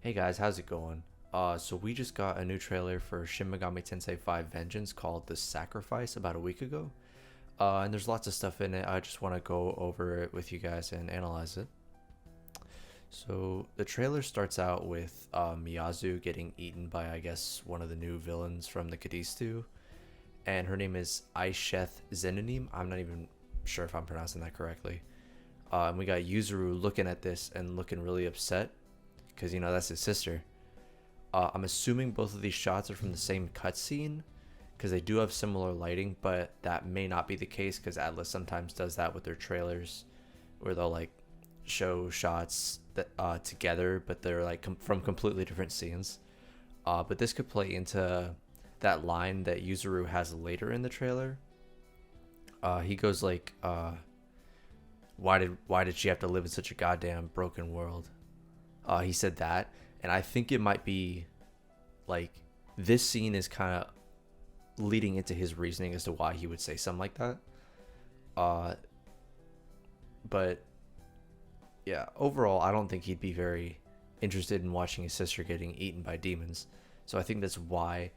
Hey guys, how's it going? So we just got a new trailer for Shin Megami Tensei 5 Vengeance called The Sacrifice about a week ago. And there's lots of stuff in it. I just want to go over it with you guys and analyze it. So the trailer starts out with Miyazu getting eaten by, I guess, one of the new villains from the Kadistu. And her name is Aisheth Zenunim. I'm not even sure if I'm pronouncing that correctly. And we got Yuzuru looking at this and looking really upset because, that's his sister. I'm assuming both of these shots are from the same cutscene because they do have similar lighting, but that may not be the case because Atlas sometimes does that with their trailers, where they'll like show shots that together, but they're like from completely different scenes. But this could play into that line that Yuzuru has later in the trailer. He goes like, "Why did she have to live in such a goddamn broken world?" He said that, and I think it might be like this scene is kind of leading into his reasoning as to why he would say something like that. Uh, but yeah, overall, I don't think he'd be very interested in watching his sister getting eaten by demons. So I think that's why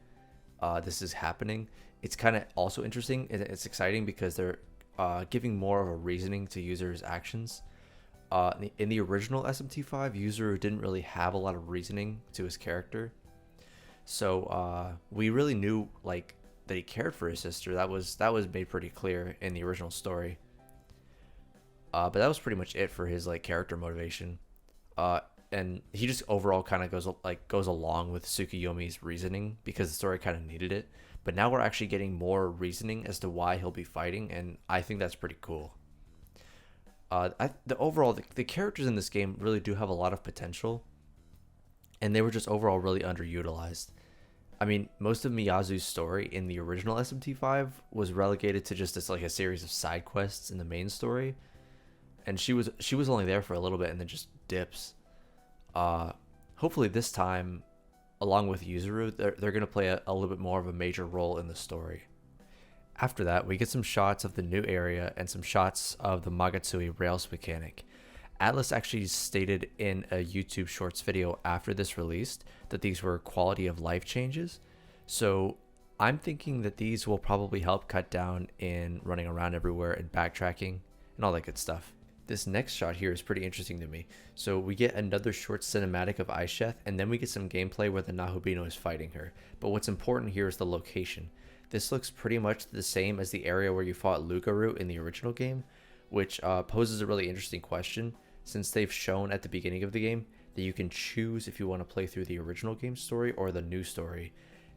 this is happening. It's kind of also interesting and it's exciting because they're giving more of a reasoning to users' actions. In the original SMT5, Yuzuru didn't really have a lot of reasoning to his character. So we really knew like that he cared for his sister. That was made pretty clear in the original story. But that was pretty much it for his like character motivation. And he just overall kind of goes along with Tsukuyomi's reasoning because the story kind of needed it. But now we're actually getting more reasoning as to why he'll be fighting, and I think that's pretty cool. The characters in this game really do have a lot of potential, and they were just overall really underutilized. I mean, most of Miyazu's story in the original SMT5 was relegated to just like a series of side quests in the main story, and she was only there for a little bit and then just dips. Hopefully this time, along with Yuzuru, they're gonna play a little bit more of a major role in the story. After that, we get some shots of the new area and some shots of the Magatsui rails mechanic. Atlas actually stated in a YouTube Shorts video after this released that these were quality of life changes. So I'm thinking that these will probably help cut down in running around everywhere and backtracking and all that good stuff. This next shot here is pretty interesting to me. So we get another short cinematic of Aisheth, and then we get some gameplay where the Nahubino is fighting her. But what's important here is the location. This looks pretty much the same as the area where you fought Lugaru in the original game, which poses a really interesting question, since they've shown at the beginning of the game that you can choose if you want to play through the original game story or the new story.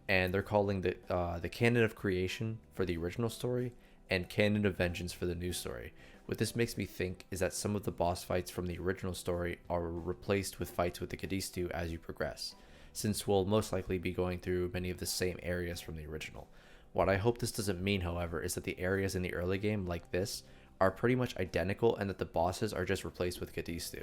And they're calling the Canon of Creation for the original story and Canon of Vengeance for the new story. What this makes me think is that some of the boss fights from the original story are replaced with fights with the Kadistu as you progress, since we'll most likely be going through many of the same areas from the original. What I hope this doesn't mean, however, is that the areas in the early game, like this, are pretty much identical and that the bosses are just replaced with Kadistu.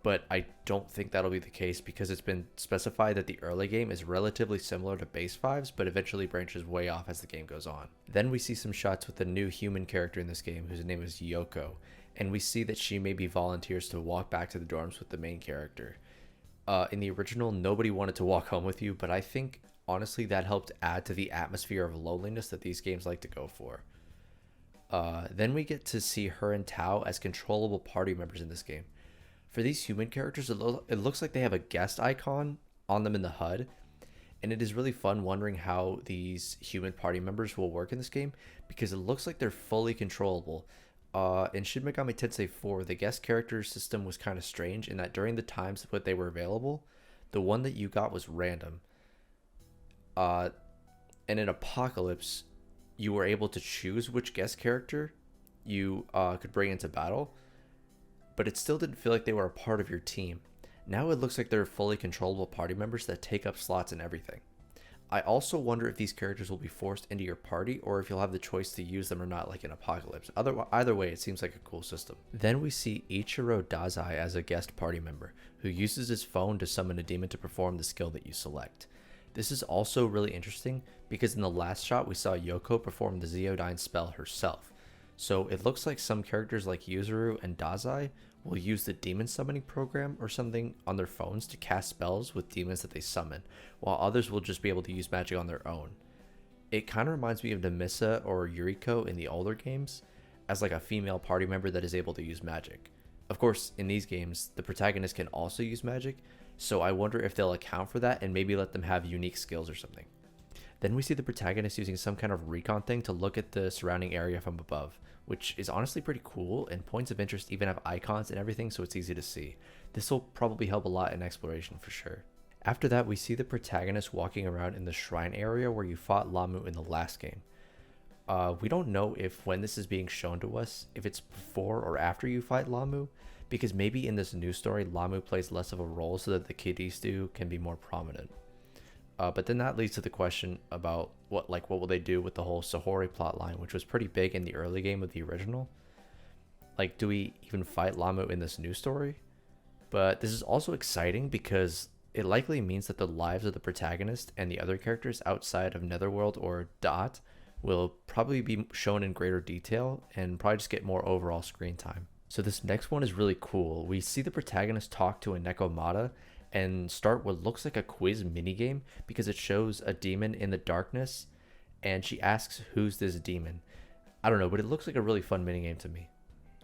But I don't think that'll be the case because it's been specified that the early game is relatively similar to base 5's, but eventually branches way off as the game goes on. Then we see some shots with the new human character in this game whose name is Yoko, and we see that she maybe volunteers to walk back to the dorms with the main character. In the original, nobody wanted to walk home with you, but I think honestly that helped add to the atmosphere of loneliness that these games like to go for. Then we get to see her and Tao as controllable party members in this game. For these human characters, it looks like they have a guest icon on them in the HUD, and it is really fun wondering how these human party members will work in this game because it looks like they're fully controllable. In Shin Megami Tensei 4, the guest character system was kind of strange in that during the times that they were available, the one that you got was random. And in Apocalypse, you were able to choose which guest character you could bring into battle, but it still didn't feel like they were a part of your team. Now it looks like they're fully controllable party members that take up slots and everything. I also wonder if these characters will be forced into your party or if you'll have the choice to use them or not, like in Apocalypse. Either way, it seems like a cool system. Then we see Ichiro Dazai as a guest party member who uses his phone to summon a demon to perform the skill that you select. This is also really interesting because in the last shot we saw Yoko perform the Zeodyne spell herself. So it looks like some characters like Yuzuru and Dazai will use the demon summoning program or something on their phones to cast spells with demons that they summon, while others will just be able to use magic on their own. It kind of reminds me of Namissa or Yuriko in the older games, as like a female party member that is able to use magic. Of course, in these games, the protagonist can also use magic, so I wonder if they'll account for that and maybe let them have unique skills or something. Then we see the protagonist using some kind of recon thing to look at the surrounding area from above, which is honestly pretty cool, and points of interest even have icons and everything, so it's easy to see. This will probably help a lot in exploration for sure. After that, we see the protagonist walking around in the shrine area where you fought Lamu in the last game. We don't know if when this is being shown to us, if it's before or after you fight Lamu, because maybe in this new story, Lamu plays less of a role so that the Kidistu can be more prominent. But then that leads to the question about what will they do with the whole Sahori plotline, which was pretty big in the early game of the original. Like, do we even fight Lamu in this new story? But this is also exciting because it likely means that the lives of the protagonist and the other characters outside of Netherworld or Dot will probably be shown in greater detail and probably just get more overall screen time. So this next one is really cool. We see the protagonist talk to a Nekomata and start what looks like a quiz minigame because it shows a demon in the darkness and she asks who's this demon. I don't know, but it looks like a really fun minigame to me.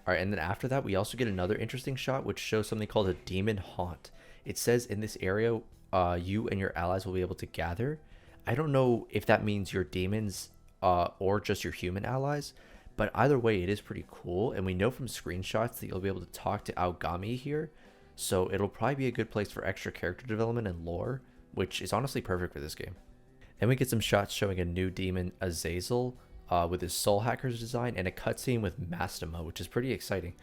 Alright, and then after that we also get another interesting shot which shows something called a demon haunt. It says in this area you and your allies will be able to gather. I don't know if that means your demons or just your human allies, but either way it is pretty cool, and we know from screenshots that you'll be able to talk to Aogami here, so it'll probably be a good place for extra character development and lore, which is honestly perfect for this game. Then we get some shots showing a new demon, Azazel, with his Soul Hackers design, and a cutscene with Mastema, which is pretty exciting.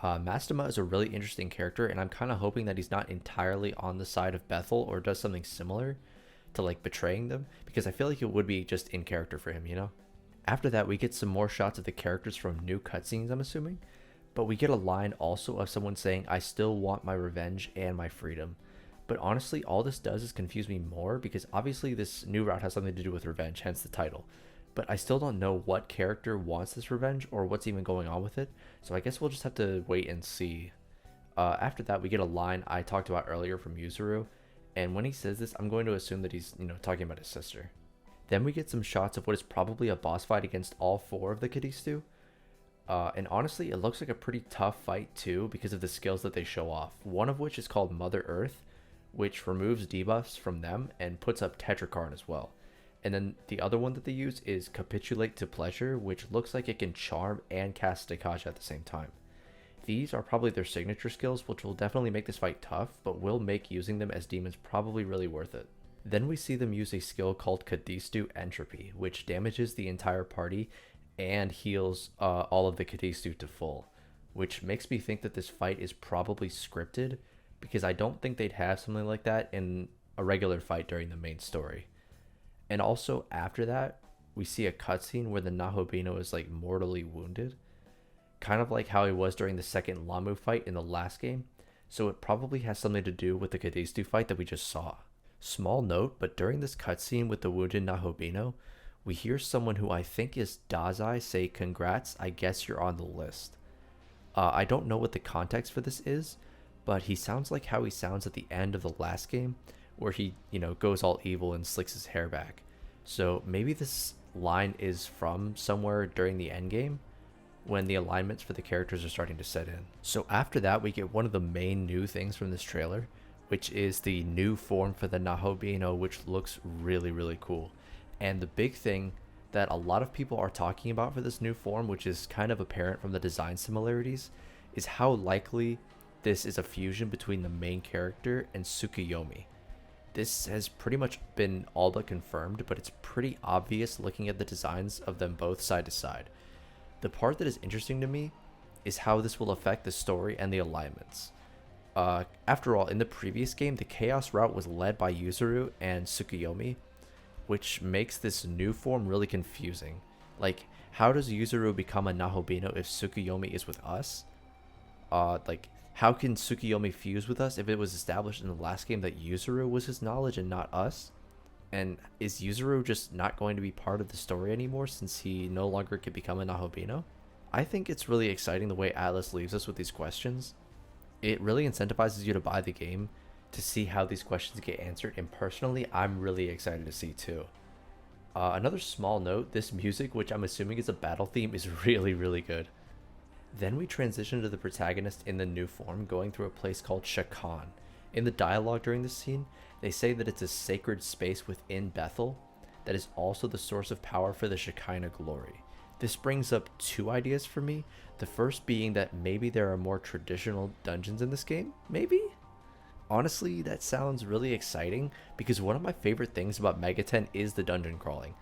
Mastema is a really interesting character, and I'm kind of hoping that he's not entirely on the side of Bethel or does something similar to like betraying them, because I feel like it would be just in character for him, you know? After that, we get some more shots of the characters from new cutscenes, I'm assuming, but we get a line also of someone saying, "I still want my revenge and my freedom." But honestly, all this does is confuse me more, because obviously this new route has something to do with revenge, hence the title. But I still don't know what character wants this revenge or what's even going on with it, so I guess we'll just have to wait and see. After that, we get a line I talked about earlier from Yuzuru, and when he says this, I'm going to assume that he's, talking about his sister. Then we get some shots of what is probably a boss fight against all 4 of the Kidistu. And honestly, it looks like a pretty tough fight too because of the skills that they show off. One of which is called Mother Earth, which removes debuffs from them and puts up Tetrakarn as well. And then the other one that they use is Capitulate to Pleasure, which looks like it can charm and cast Stakaja at the same time. These are probably their signature skills, which will definitely make this fight tough, but will make using them as demons probably really worth it. Then we see them use a skill called Kadistu Entropy, which damages the entire party and heals all of the Kadistu to full, which makes me think that this fight is probably scripted, because I don't think they'd have something like that in a regular fight during the main story. And also after that, we see a cutscene where the Nahobino is like mortally wounded, kind of like how he was during the second Lamu fight in the last game, so it probably has something to do with the Kadistu fight that we just saw. Small note, but during this cutscene with the wounded Nahobino, we hear someone who I think is Dazai say, "Congrats, I guess you're on the list." I don't know what the context for this is, but he sounds like how he sounds at the end of the last game, where he, goes all evil and slicks his hair back. So maybe this line is from somewhere during the end game, when the alignments for the characters are starting to set in. So after that, we get one of the main new things from this trailer, which is the new form for the Nahobino, which looks really, really cool. And the big thing that a lot of people are talking about for this new form, which is kind of apparent from the design similarities, is how likely this is a fusion between the main character and Tsukuyomi. This has pretty much been all but confirmed, but it's pretty obvious looking at the designs of them both side to side. The part that is interesting to me is how this will affect the story and the alignments. After all, in the previous game, the Chaos route was led by Yuzuru and Tsukuyomi, which makes this new form really confusing. Like, how does Yuzuru become a Nahobino if Tsukuyomi is with us? How can Tsukuyomi fuse with us if it was established in the last game that Yuzuru was his knowledge and not us? And is Yuzuru just not going to be part of the story anymore since he no longer could become a Nahobino? I think it's really exciting the way Atlas leaves us with these questions. It really incentivizes you to buy the game to see how these questions get answered, and personally, I'm really excited to see too. Another small note, this music, which I'm assuming is a battle theme, is really, really good. Then we transition to the protagonist in the new form, going through a place called Shakan. In the dialogue during this scene, they say that it's a sacred space within Bethel that is also the source of power for the Shekinah glory. This brings up two ideas for me. The first being that maybe there are more traditional dungeons in this game? Maybe? Honestly, that sounds really exciting because one of my favorite things about Megaten is the dungeon crawling.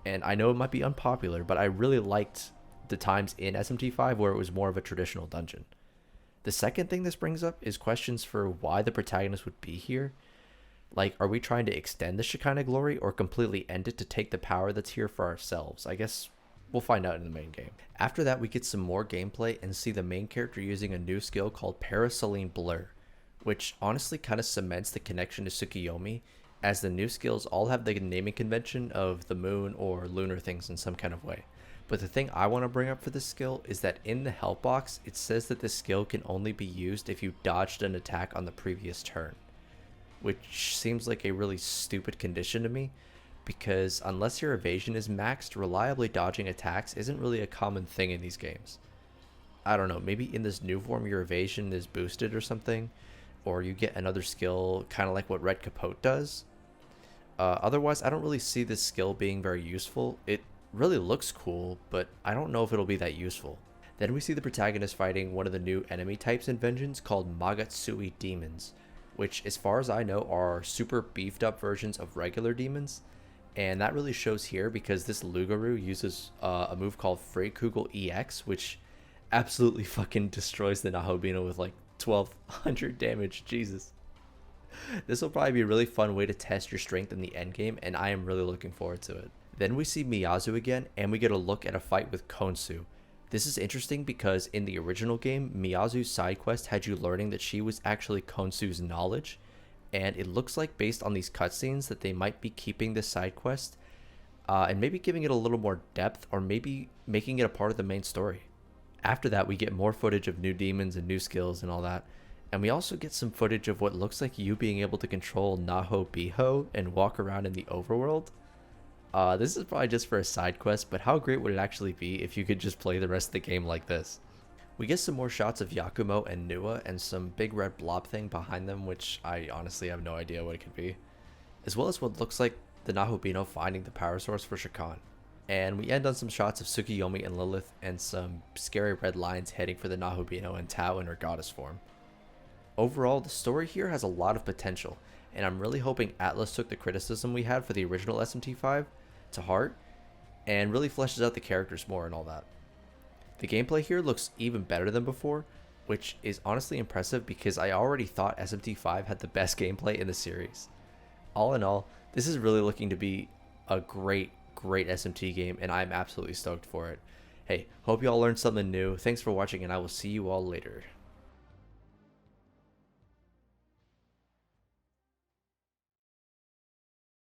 And I know it might be unpopular, but I really liked the times in SMT5 where it was more of a traditional dungeon. The second thing this brings up is questions for why the protagonist would be here. Like, are we trying to extend the Shekinah glory or completely end it to take the power that's here for ourselves? I guess we'll find out in the main game. After that, we get some more gameplay and see the main character using a new skill called Paraselene Blur, which honestly kind of cements the connection to Tsukiyomi, as the new skills all have the naming convention of the moon or lunar things in some kind of way. But the thing I want to bring up for this skill is that in the help box, it says that this skill can only be used if you dodged an attack on the previous turn, which seems like a really stupid condition to me, because unless your evasion is maxed, reliably dodging attacks isn't really a common thing in these games. I don't know, maybe in this new form your evasion is boosted or something, or you get another skill kind of like what Red Capote does. Otherwise, I don't really see this skill being very useful. It really looks cool, but I don't know if it'll be that useful. Then we see the protagonist fighting one of the new enemy types in Vengeance called Magatsui demons, which as far as I know are super beefed up versions of regular demons. And that really shows here because this Lugaru uses a move called Freikugel EX, which absolutely fucking destroys the Nahobino with like 1200 damage. Jesus. This will probably be a really fun way to test your strength in the endgame, and I am really looking forward to it. Then we see Miyazu again, and we get a look at a fight with Konsu. This is interesting because in the original game, Miyazu's side quest had you learning that she was actually Konsu's knowledge, and it looks like based on these cutscenes that they might be keeping this side quest and maybe giving it a little more depth, or maybe making it a part of the main story. After that, we get more footage of new demons and new skills and all that, and we also get some footage of what looks like you being able to control Naho Biho and walk around in the overworld. This is probably just for a side quest, but how great would it actually be if you could just play the rest of the game like this? We get some more shots of Yakumo and Nua and some big red blob thing behind them, which I honestly have no idea what it could be. As well as what looks like the Nahobino finding the power source for Shakan. And we end on some shots of Tsukiyomi and Lilith and some scary red lines heading for the Nahobino and Tao in her goddess form. Overall, the story here has a lot of potential, and I'm really hoping Atlas took the criticism we had for the original SMT5 to heart and really fleshes out the characters more and all that. The gameplay here looks even better than before, which is honestly impressive because I already thought SMT5 had the best gameplay in the series. All in all, this is really looking to be a great SMT game, and I'm absolutely stoked for it. Hey, hope you all learned something new. Thanks for watching, and I will see you all later.